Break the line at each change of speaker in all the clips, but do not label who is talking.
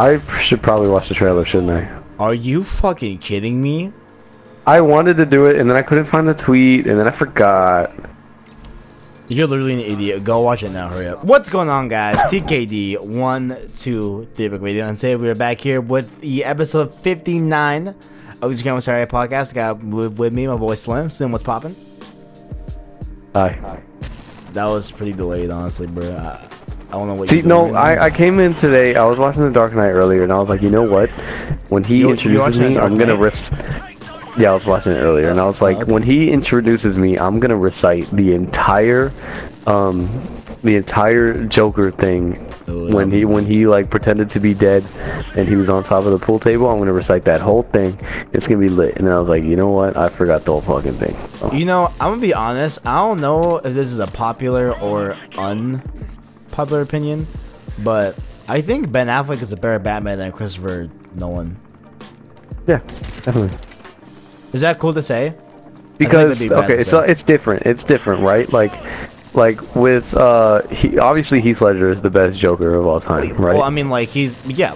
I should probably watch the trailer, shouldn't I?
Are you fucking kidding me?
I wanted to do it, and then I couldn't find the tweet, and then I forgot.
You're literally an idiot. Go watch it now. Hurry up. What's going on, guys? TKD 123 Radio, and today we're back here with the episode 59 of the Instagram Sorry podcast. I got with me my boy Slim. Slim, what's popping?
Hi.
That was pretty delayed, honestly, bro. I don't know what.
See, no, I came in today. I was watching The Dark Knight earlier, and I was like, you know what? When he introduces me, I'm gonna risk. Yeah, I was watching it earlier, and I was like, when he introduces me, I'm gonna recite the entire Joker thing. When he like pretended to be dead, and he was on top of the pool table. I'm gonna recite that whole thing. It's gonna be lit. And then I was like, you know what? I forgot the whole fucking thing. So. You
know, I'm gonna be honest. I don't know if this is a popular or unpopular opinion, but I think Ben Affleck is a better Batman than Christopher Nolan.
Yeah, definitely.
Is that cool to say?
Because okay, it's different. It's different, right? Like with obviously Heath Ledger is the best Joker of all time, right?
Well, I mean, like yeah.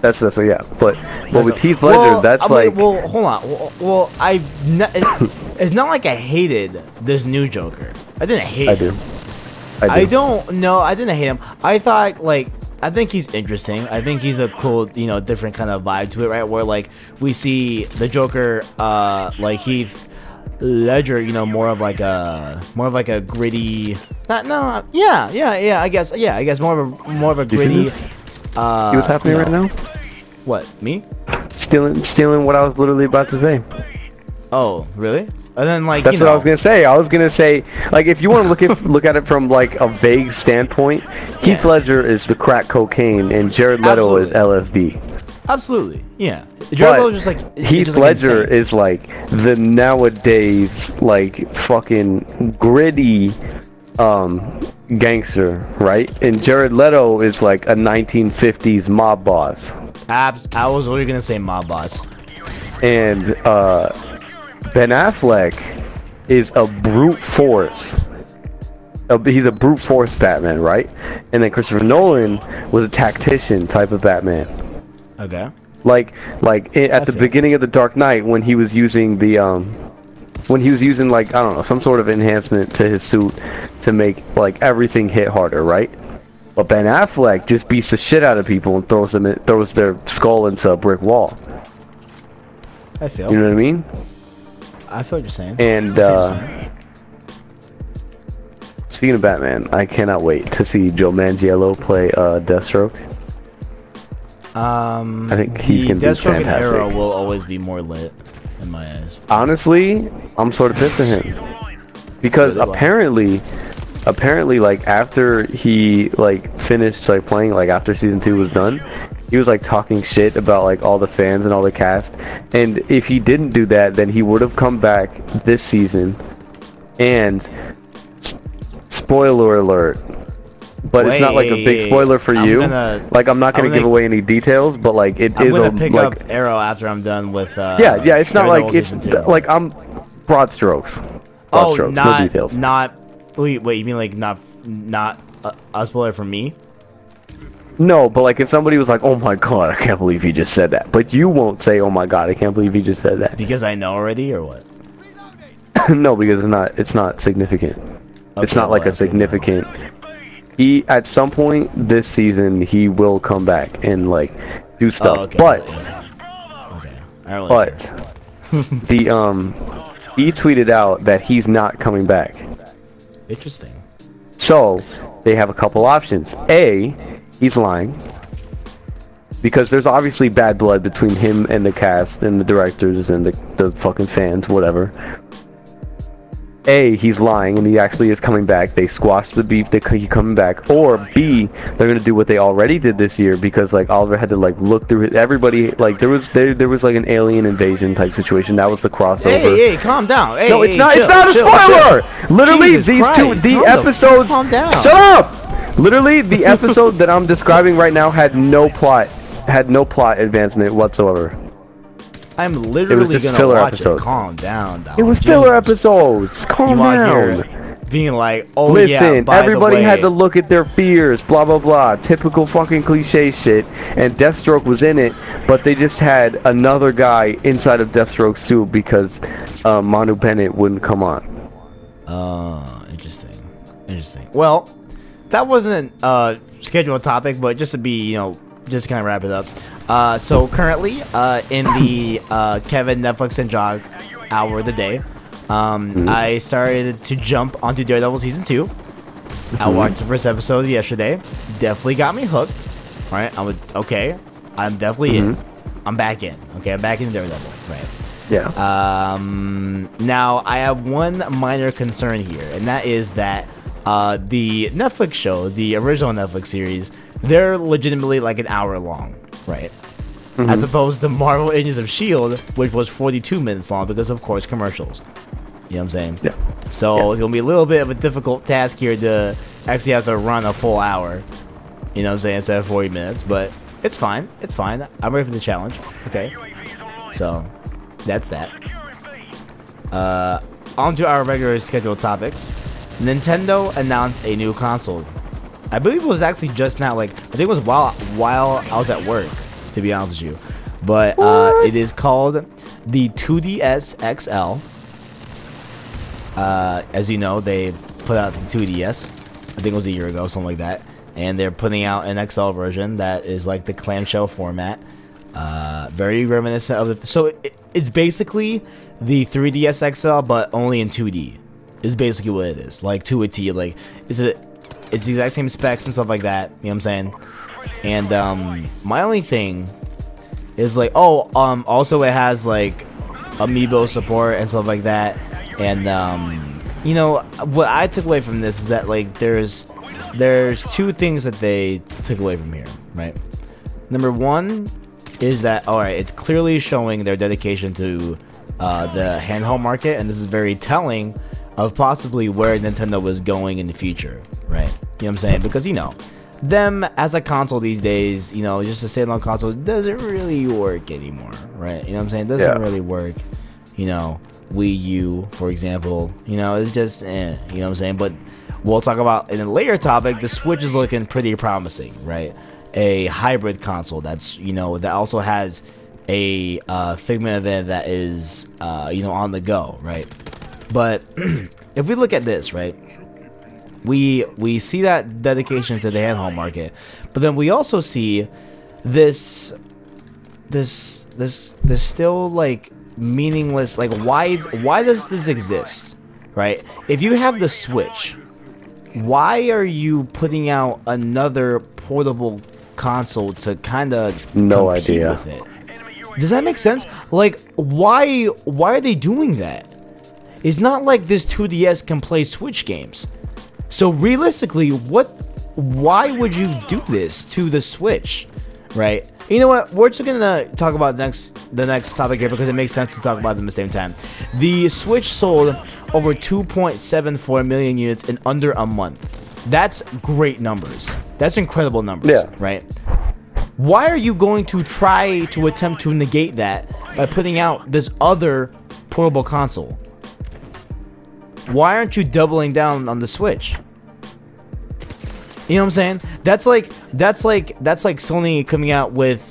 That's what, yeah. But with Heath Ledger, that's like.
Well, hold on. Well, it's not like I hated this new Joker. I didn't hate him. I don't know. I didn't hate him. I thought I think he's interesting. I think he's a cool, different kind of vibe to it, right? Where like we see the Joker, like Heath Ledger, more of like a gritty. I guess more of a gritty.
See what's happening right now?
What, me?
Stealing what I was literally about to say.
Oh, really? And then
that's what I was gonna say. I was gonna say, like, if you want to look at it from like a vague standpoint, Heath Ledger is the crack cocaine and Jared Leto is LSD.
Absolutely, yeah. Jared Leto is just like
Heath Ledger is like the nowadays like fucking gritty gangster, right? And Jared Leto is like a 1950s mob boss.
I was literally gonna say mob boss.
And Ben Affleck is a brute force. He's a brute force Batman, right? And then Christopher Nolan was a tactician type of Batman.
Okay.
Like at the beginning of The Dark Knight, when he was using the like, I don't know, some sort of enhancement to his suit to make like everything hit harder, right? But Ben Affleck just beats the shit out of people and throws their skull into a brick wall.
I feel.
You know what I mean?
I feel what you're saying.
And speaking of Batman, I cannot wait to see Joe Manganiello play Deathstroke.
I
think he's gonna be fantastic.
Deathstroke and Arrow will always be more lit in my eyes.
Honestly, I'm sort of pissed at him because apparently, like after he like finished like playing, like after season 2 was done, he was like talking shit about like all the fans and all the cast, and if he didn't do that, then he would have come back this season. And spoiler alert, but it's not like a big spoiler for you. Like I'm not gonna give away any details, but like I'm
gonna pick up Arrow after I'm done with.
Yeah, it's not like it's like I'm broad strokes. Broad strokes, no details.
Wait, you mean like not a spoiler for me?
No, but like if somebody was like, "Oh my god, I can't believe he just said that," but you won't say, "Oh my god, I can't believe he just said that."
Because I know already, or what?
No, because it's not significant. Okay, it's not like a significant. He at some point this season he will come back and like do stuff, but he tweeted out that he's not coming back.
Interesting.
So they have a couple options. A, he's lying, because there's obviously bad blood between him and the cast and the directors and the fucking fans, whatever. A, he's lying and he actually is coming back. They squashed the beef, he's coming back. Or B, they're gonna do what they already did this year, because like Oliver had to like look through everybody, like there was like an alien invasion type situation. That was the crossover.
Hey, calm down. Hey,
no, it's not a spoiler. Literally, the episodes.
Calm down.
Shut up. Literally, the episode that I'm describing right now had no plot advancement whatsoever.
I'm literally gonna watch it. Calm down, dog.
It was filler episodes. Calm down.
being like, "Oh
listen,
yeah, by
everybody
the way,
had to look at their fears, blah blah blah, typical fucking cliche shit." And Deathstroke was in it, but they just had another guy inside of Deathstroke's suit because Manu Bennett wouldn't come on.
Oh, interesting. Well, that wasn't a scheduled topic, but just to be, just kind of wrap it up. So currently, in the Kevin, Netflix, and Jog hour of the day, I started to jump onto Daredevil season 2. I watched the first episode yesterday. Definitely got me hooked. Right? I'm definitely in. I'm back in. Okay, I'm back in Daredevil. Right.
Yeah.
Now I have one minor concern here, and that is that the Netflix shows, the original Netflix series, they're legitimately like an hour long, right? As opposed to Marvel Agents of S.H.I.E.L.D., which was 42 minutes long because, of course, commercials. You know what I'm saying?
Yeah.
So it's going to be a little bit of a difficult task here to actually have to run a full hour, you know what I'm saying, instead of 40 minutes. But it's fine. It's fine. I'm ready for the challenge. Okay. So that's that. On to our regular scheduled topics. Nintendo announced a new console. I believe it was actually just now, like, I think it was while I was at work, to be honest with you. But it is called the 2DS XL. As you know, they put out the 2DS. I think it was a year ago, something like that. And they're putting out an XL version that is like the clamshell format. Very reminiscent of the... So it's basically the 3DS XL, but only in 2D. Is basically what it is. Like, to a T. Like, it's the exact same specs and stuff like that. You know what I'm saying? And my only thing is like, also it has like amiibo support and stuff like that. And you know what I took away from this is that like there's two things that they took away from here, right? Number one is that it's clearly showing their dedication to the handheld market, and this is very telling of possibly where Nintendo was going in the future, right? You know what I'm saying? Because, them as a console these days, just a standalone console doesn't really work anymore, right? You know what I'm saying? It doesn't really work, Wii U, for example, it's just, you know what I'm saying? But we'll talk about in a later topic, the Switch is looking pretty promising, right? A hybrid console that's, that also has a Figment event that is, on the go, right? But if we look at this, right, we see that dedication to the handheld market, but then we also see this still like meaningless, like why does this exist, right? If you have the Switch, why are you putting out another portable console to kind of compete with it? Does that make sense? Like, why are they doing that? It's not like this 2DS can play Switch games. So realistically, why would you do this to the Switch, right? You know what? We're just gonna talk about the next topic here because it makes sense to talk about them at the same time. The Switch sold over 2.74 million units in under a month. That's great numbers. That's incredible numbers, right? Why are you going to try to attempt to negate that by putting out this other portable console? Why aren't you doubling down on the Switch? You know what I'm saying? That's like Sony coming out with,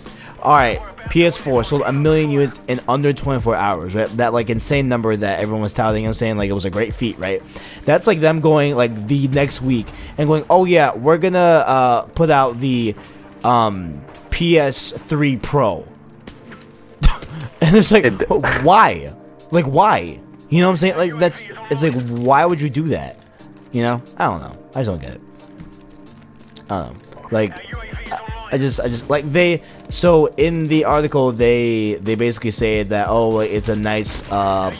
PS4 sold 1 million units in under 24 hours, right? That like insane number that everyone was touting. You know what I'm saying? Like it was a great feat, right? That's like them going like the next week and going, oh yeah, we're gonna put out the PS3 Pro. And it's like, why? Like why? You know what I'm saying? Like it's like, why would you do that? I don't know. I just don't get it. I don't know. Like, I just like so in the article they basically say that it's a nice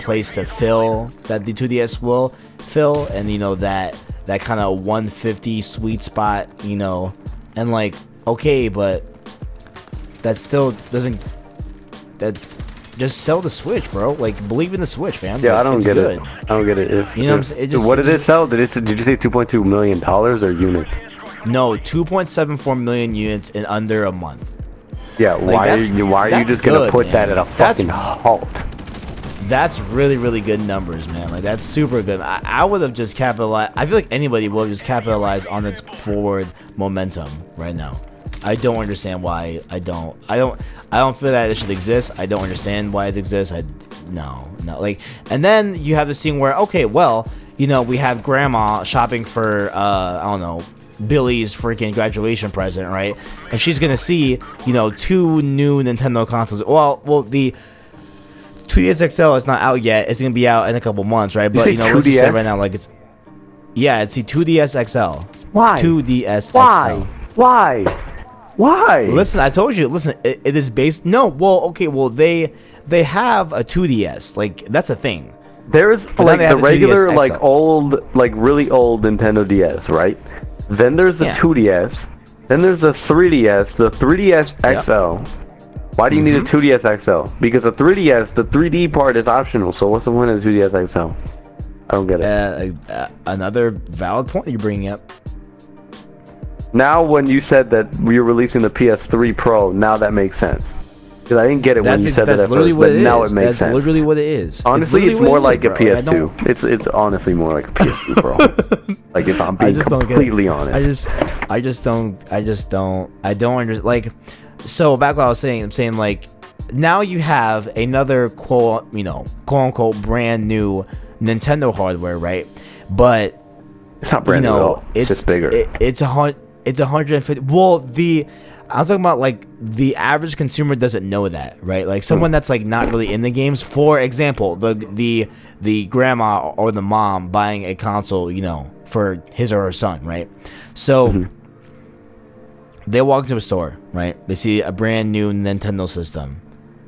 place to fill, that the 2DS will fill, and that kind of 150 sweet spot, and like, okay, but that still doesn't, that just sell the Switch, bro. Like, believe in the Switch, fam.
Yeah,
like,
I don't get it. I don't get it.
You know what I'm saying?
What did it sell? Did you say $2.2 million or units?
No, 2.74 million units in under a month.
Yeah,
like,
why are you just gonna put that at a fucking halt?
That's really good numbers, man. Like that's super good. I would have just capitalized. I feel like anybody would have just capitalized on its forward momentum right now. I don't understand why. I don't feel that it should exist. I don't understand why it exists. No. Like, and then you have the scene where, okay, well, you know, we have grandma shopping for I don't know, Billy's freaking graduation present, right? And she's gonna see, you know, 2 new Nintendo consoles. Well, the 2DS XL is not out yet. It's gonna be out in a couple months, right? But you know, what you said right now, like it's the 2DS XL.
Why?
2DS XL.
Why?
Listen, I told you. Listen, it is based. No, well, okay, well they have a 2DS. Like that's a thing.
There's like the regular, like old, like really old Nintendo DS, right? Then there's the 2DS. Then there's the 3DS. The 3DS XL. Why do you need a 2DS XL? Because the 3DS, the 3D part is optional. So what's the point of the 2DS XL? I don't get it.
Another valid point you're bringing up.
Now, when you said that we were releasing the PS3 Pro, now that makes sense. Because I didn't get it when you said that at first, but now it makes sense.
That's literally what it is.
Honestly, it's more like a PS2. It's honestly more like a PS2 Pro. Like if I'm being completely honest.
I don't understand. Like, so back what I was saying, I'm saying like, now you have another quote unquote brand new Nintendo hardware, right? But
it's not brand new at all. It's just bigger.
It's 150. Well, I'm talking about like the average consumer doesn't know that, right? Like someone that's like not really in the games. For example, the grandma or the mom buying a console, you know, for his or her son, right? So they walk into a store, right? They see a brand new Nintendo system.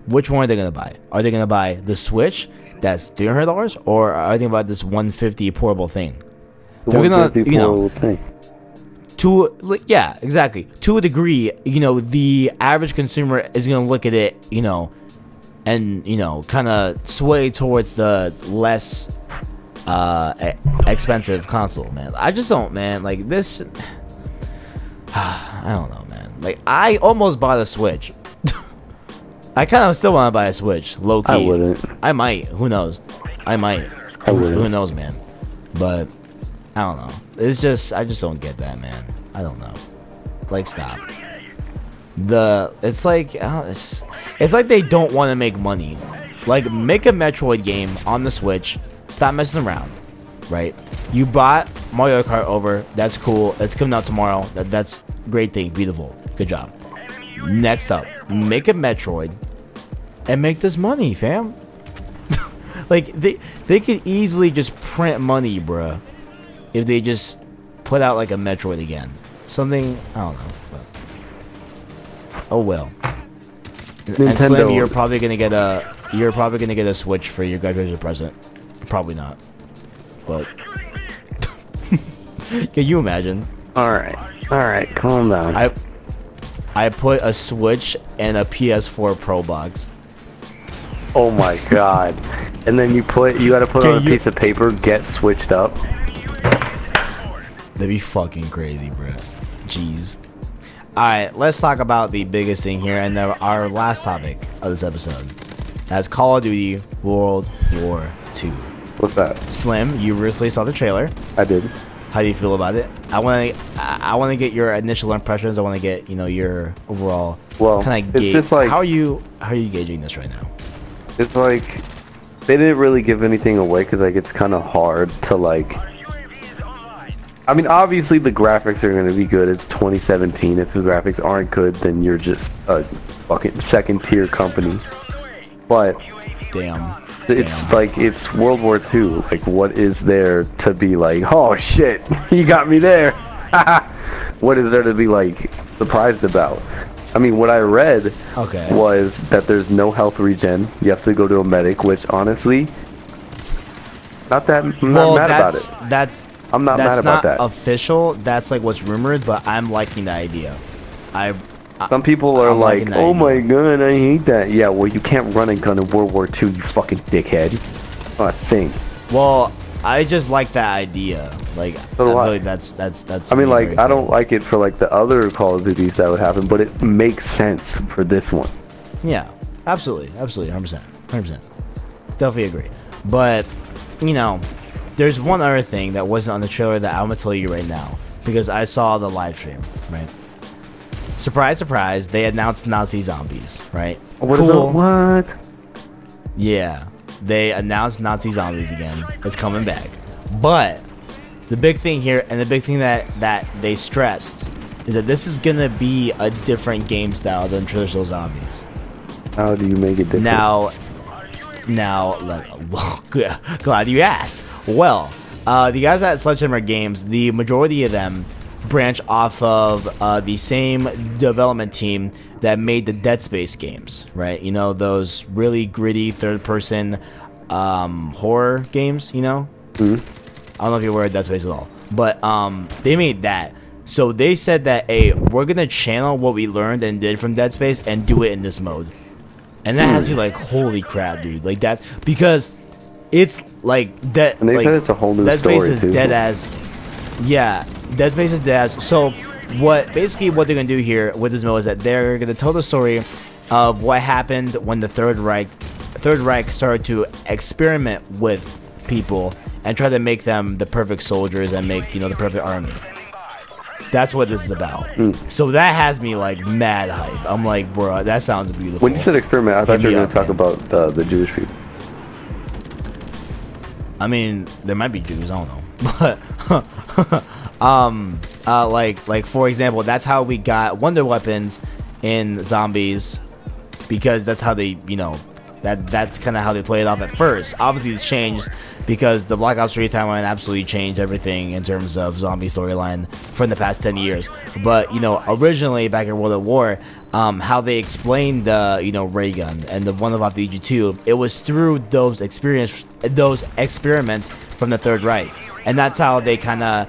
Which one are they gonna buy? Are they gonna buy the Switch that's $300, or are they gonna buy this 150 portable thing? They're gonna, you know, exactly. To a degree, you know, the average consumer is gonna look at it, you know, and you know, kind of sway towards the less expensive console, man. I just don't, man. Like this, I don't know, man. Like I almost bought a Switch. I kind of still want to buy a Switch, low key.
I wouldn't.
I might. Who knows? I might.
I wouldn't.
Who knows, man? But I don't know. It's just I just don't get that, man. I don't know. Like stop. It's like they don't want to make money. Like make a Metroid game on the Switch. Stop messing around. Right? You bought Mario Kart over. That's cool. It's coming out tomorrow. That's great thing. Beautiful. Good job. Next up, make a Metroid and make this money, fam. Like they could easily just print money, bruh, if they just put out like a Metroid again. Something I don't know. But, oh well. Nintendo. And Slim, you're probably gonna get a Switch for your graduation present. Probably not. But can you imagine?
All right, calm down.
I put a Switch and a PS4 Pro box.
Oh my god. And then you gotta put on a piece of paper, get switched up.
That'd be fucking crazy, bro. Jeez. Alright, let's talk about the biggest thing here and our last topic of this episode. That's Call of Duty World War II.
What's that?
Slim, you recently saw the trailer.
I did.
How do you feel about it? I want to get your initial impressions. I want to get, you know, your overall kind of gauge. It's just like, how are you gauging this right now?
It's like they didn't really give anything away because like it's kind of hard to like. I mean, obviously the graphics are going to be good. It's 2017. If the graphics aren't good, then you're just a fucking second tier company. But
damn.
It's like, it's World War II. Like, what is there to be like, oh shit, you got me there? What is there to be like surprised about? I mean, what I read was that there's no health regen. You have to go to a medic, which honestly, I'm not mad about it. I'm not mad about that.
That's not official. That's like what's rumored, but I'm liking the idea.
Some people are like, oh my god, I hate that. Yeah, well, you can't run a gun in World War II, you fucking dickhead. That's not a thing.
Well, I just like that idea. Like,
so
I feel like that's.
I mean, like, I don't like it for like the other Call of Duties that would happen, but it makes sense for this one.
Yeah, absolutely, 100%. definitely agree. But you know, there's one other thing that wasn't on the trailer that I'm gonna tell you right now because I saw the live stream. Right? Surprise, surprise! They announced Nazi zombies. Right?
Cool. What?
Yeah, they announced Nazi zombies again. It's coming back. But the big thing here, and the big thing that they stressed, is that this is gonna be a different game style than traditional zombies.
How do you make it different?
Now, well, glad you asked. Well, the guys at Sledgehammer Games, the majority of them branch off of the same development team that made the Dead Space games, right? You know, those really gritty third-person horror games, you know? I don't know if you're aware of Dead Space at all, but they made that. So they said that, hey, we're gonna channel what we learned and did from Dead Space and do it in this mode. And that has me like, holy crap, dude! Like that's because it's like that.
And they
like,
said it's a whole new
Dead
story
Space is
too.
dead as, yeah, Dead Space is dead as. So what they're gonna do here with this mode is that they're gonna tell the story of what happened when the Third Reich started to experiment with people and try to make them the perfect soldiers and make, you know, the perfect army. That's what this is about. So that has me like mad hype. I'm like, bro, that sounds beautiful.
When you said experiment, I thought you were going to talk about the Jewish people.
I mean, there might be Jews, I don't know. But like for example, that's how we got wonder weapons in zombies, because that's how they, you know, that's kind of how they play it off at first. Obviously it's changed because the Black Ops 3 timeline absolutely changed everything in terms of zombie storyline from the past 10 years. But, you know, originally back in World at War, how they explained the, you know, ray gun and the one about the WW2, it was through those experiments from the Third Reich. And that's how they kind of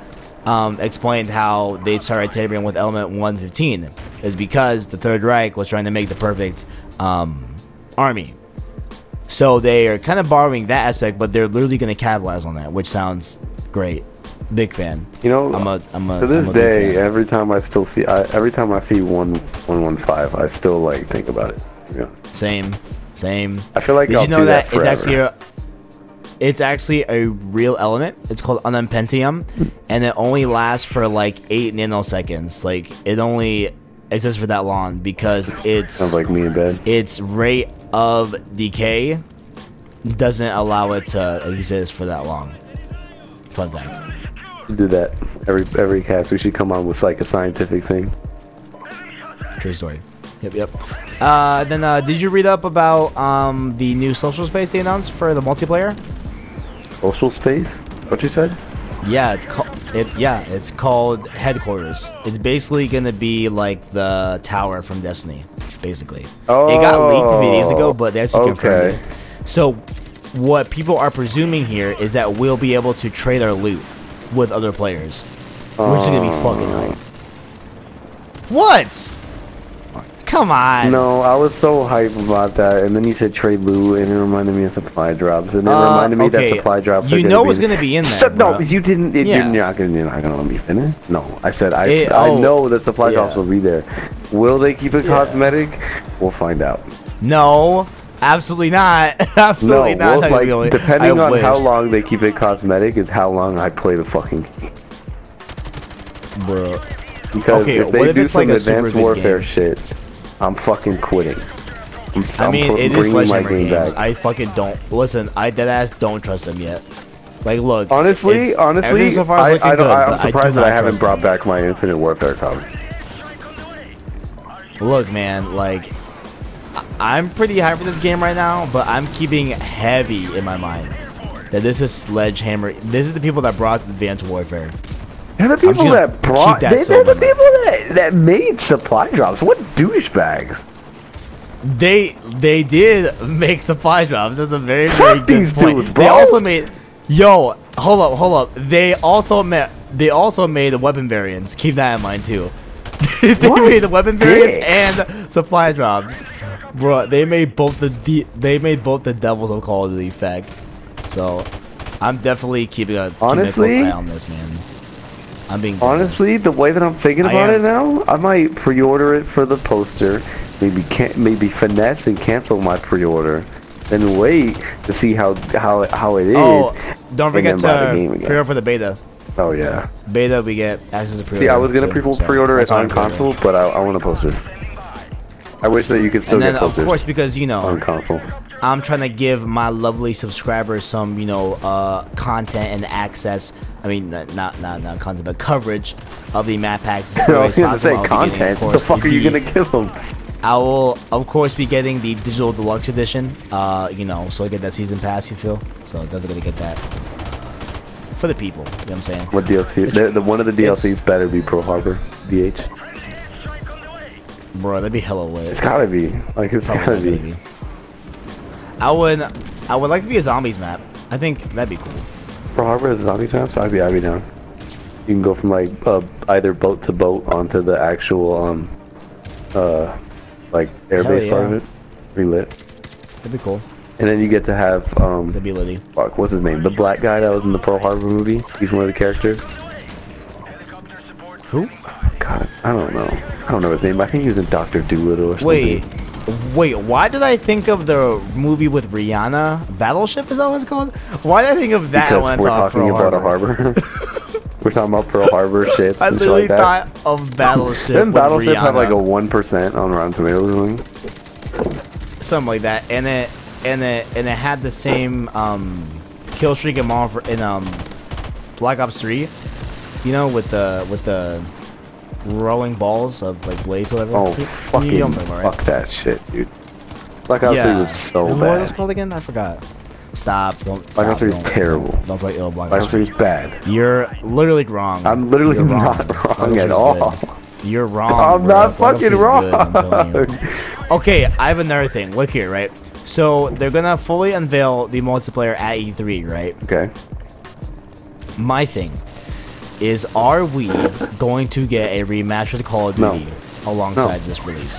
explained how they started tampering with Element 115, is because the Third Reich was trying to make the perfect army. So they are kind of borrowing that aspect, but they're literally going to capitalize on that, which sounds great. Big fan.
You know,
I'm a
to this day, every time I see 115, I still like think about it. Yeah.
Same.
I feel like
Did
I'll
you know
do
that
forever.
it's actually a real element? It's called Untitled, and it only lasts for like 8 nanoseconds. Like it only exists for that long because it's
sounds like me in bed.
Its rate of decay doesn't allow it to exist for that long. Fun fact.
Do that every cast. We should come on with like a scientific thing.
True story. Yep. Then did you read up about the new social space they announced for the multiplayer?
Social space? What you said?
Yeah, it's called Headquarters. It's basically gonna be like the tower from Destiny, basically.
Oh,
it got leaked a few days ago, but they actually confirmed it. So what people are presuming here is that we'll be able to trade our loot with other players, which is gonna be fucking hype. What? Come on.
No, I was so hyped about that, and then you said trade loot, and it reminded me of supply drops, and it reminded me that supply drops.
You know what's gonna be in there.
No, you didn't. You're not gonna let me finish. No, I said I know that supply drops will be there. Will they keep it cosmetic? We'll find out.
No, absolutely not. Absolutely not.
Well, like, depending on how long they keep it cosmetic is how long I play the fucking game.
Bro.
Because if they do some advanced warfare shit, I'm fucking quitting.
I mean, it is Sledgehammer Games. I fucking don't listen. I deadass don't trust them yet. Like, look.
Honestly,
so far
I'm surprised that I haven't brought back my Infinite Warfare copy.
Look, man, like, I'm pretty hyped for this game right now, but I'm keeping heavy in my mind that this is Sledgehammer. This is the people that brought Advanced Warfare.
They're the people that brought. They're the people that made supply drops. What douchebags?
They did make supply drops. That's a very good point.
Dudes,
they also made. Yo, hold up. They also made weapon variants. Keep that in mind too. They made the weapon variants and supply drops, bro. They made both the devils of Call of Duty effect. So, I'm definitely keeping a close eye on this, man. I'm being
honestly, the way that I'm thinking about it now, I might pre-order it for the poster. Maybe finesse and cancel my pre-order, then wait to see how it is.
Oh, don't forget to pre-order for the beta.
Oh yeah.
Beta, we get access to pre-order.
See, I was gonna pre-order it on console, but I want to post it. I wish that you could still get posters.
Of course, because you know,
on console.
I'm trying to give my lovely subscribers some, you know, content and access. I mean, not content, but coverage of the map packs.
I was gonna say content. What the fuck are you gonna give them?
I will, of course, be getting the digital deluxe edition. You know, so I get that season pass. You feel? So definitely gonna get that for the people. You know what I'm saying?
What DLC? The one of the DLCs better be Pearl Harbor, BH.
Bro, that'd be hella lit.
It's gotta be. Like, it's gotta be.
I would like to be a zombies map. I think that'd be cool.
Pearl Harbor is a zombies map, so I'd be down. You can go from like either boat to boat onto the actual like airbase part of it. Relit.
That'd be cool.
And then you get to have
that'd be litty.
Fuck, what's his name? The black guy that was in the Pearl Harbor movie. He's one of the characters.
Who?
God, I don't know. I don't know his name. I think he was in Dr. Dolittle or something.
Wait, why did I think of the movie with Rihanna? Battleship, is that what it's called? Why did I think of that
because
when
we're talking about a harbor? We're talking about Pearl Harbor ships.
I literally thought of Battleship.
Didn't Battleship have like a 1% on Rotten Tomatoes?
Something like that, and it had the same kill streak in Black Ops 3. You know, with the rolling balls of like blades, whatever.
Oh, fuck that shit, dude. Black Ops 3 was so bad.
What was it called again? I forgot. Stop.
Black Ops 3 is terrible.
Don't like
Black Ops 3 is bad.
You're literally wrong.
I'm literally not wrong at all.
You're wrong.
I'm not fucking wrong.
Okay, I have another thing. Look here, right? So they're gonna fully unveil the multiplayer at E3, right?
Okay.
My thing is, are we going to get a remastered Call of Duty alongside this release?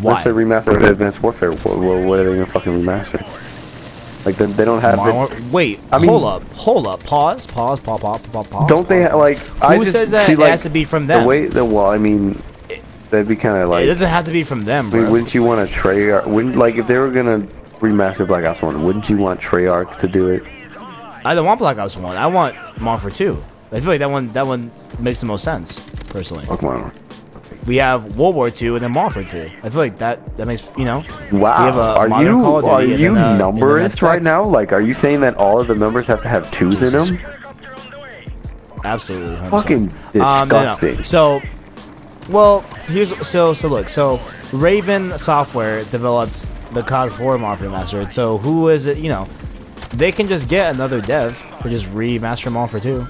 Why?
What's the remaster of Advanced Warfare? What are they gonna fucking remaster? Like they don't have.
Wait, hold up, pause.
Don't they like?
Who says that it has to be from them?
Well, I mean, that'd be kind of like.
It doesn't have to be from them, bro.
I mean, wouldn't you want a Treyarch? Wouldn't like if they were gonna remaster Black Ops 1? Wouldn't you want Treyarch to do it?
I don't want Black Ops 1. I want Modern Warfare 2. I feel like that one makes the most sense, personally.
Okay.
We have World War 2 and then Modern Warfare 2. I feel like that makes, you know.
Wow.
We have a modern Call of Duty
are you numberist right now? Like, are you saying that all of the numbers have to have 2s in them?
Absolutely. 100%.
Fucking disgusting.
No. So, well, look. So Raven Software developed the COD 4 Modern Warfare Remastered. So who is it? You know, they can just get another dev for just remaster Modern Warfare 2.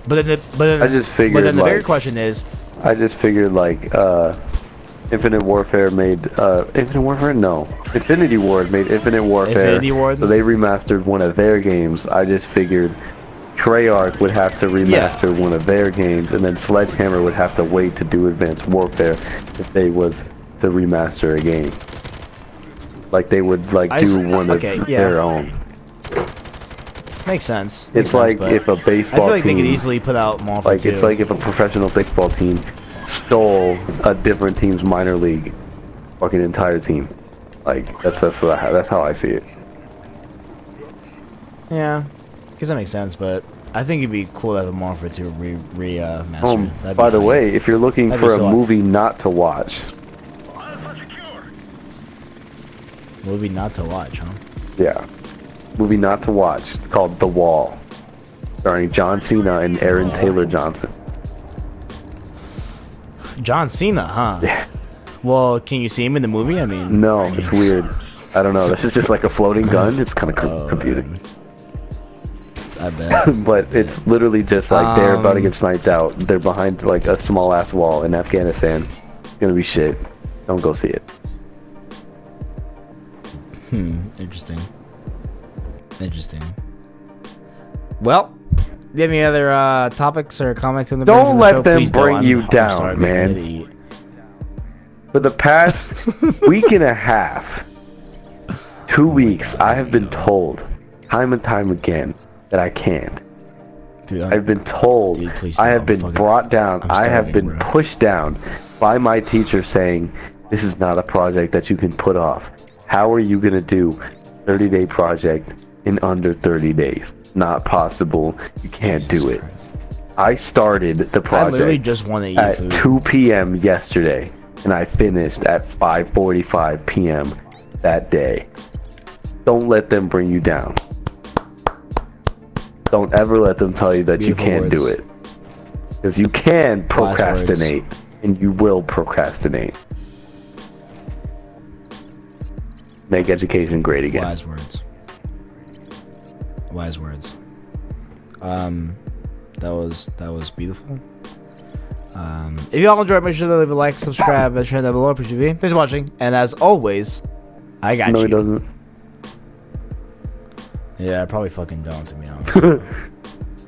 But then the bigger question is,
I just figured like Infinite Warfare made Infinite Warfare? No. Infinity Ward made Infinite Warfare.
Infinity Ward?
So they remastered one of their games. I just figured Treyarch would have to remaster one of their games, and then Sledgehammer would have to wait to do Advanced Warfare if they was to remaster a game. Like they would like do one of their own.
Makes sense.
It's like if a baseball team... I
feel like they could easily put out more for
It's like if a professional baseball team stole a different team's minor league fucking entire team. Like, that's how I see it.
Yeah, because that makes sense, but I think it'd be cool to have a Modern Warfare 2 remaster.
By the way, if you're looking for a movie not to watch...
Movie not to watch, huh?
Yeah. Movie not to watch. It's called The Wall, starring John Cena and Aaron Taylor Johnson.
John Cena, huh?
Yeah.
Well, can you see him in the movie? I mean,
no, it's weird. I don't know. This is just like a floating gun. It's kind of confusing.
I bet.
But it's literally just like they're about to get sniped out. They're behind like a small ass wall in Afghanistan. It's gonna be shit. Don't go see it.
Interesting. Interesting. Well, do you have any other topics or comments on the
Don't let them bring you down, man. For the past week and a half, 2 weeks, I have been told time and time again that I can't.
Dude,
I've been told, I have been brought down, I have been pushed down by my teacher saying, this is not a project that you can put off. How are you gonna do 30-day project in under 30 days? Not possible. You can't do it. I started the project
I literally just want to eat
at
food.
2 p.m. yesterday, and I finished at 5:45 p.m. that day. Don't let them bring you down. Don't ever let them tell you that
Beautiful
you can't
words.
do it. Because you can procrastinate, and you will procrastinate. Make education great again.
Wise words. Wise words. That was beautiful. If y'all enjoyed, make sure to leave a like, subscribe, and share that below. Appreciate it. Thanks for watching, and as always, I got you.
No, he doesn't.
Yeah, I probably fucking don't, to be honest.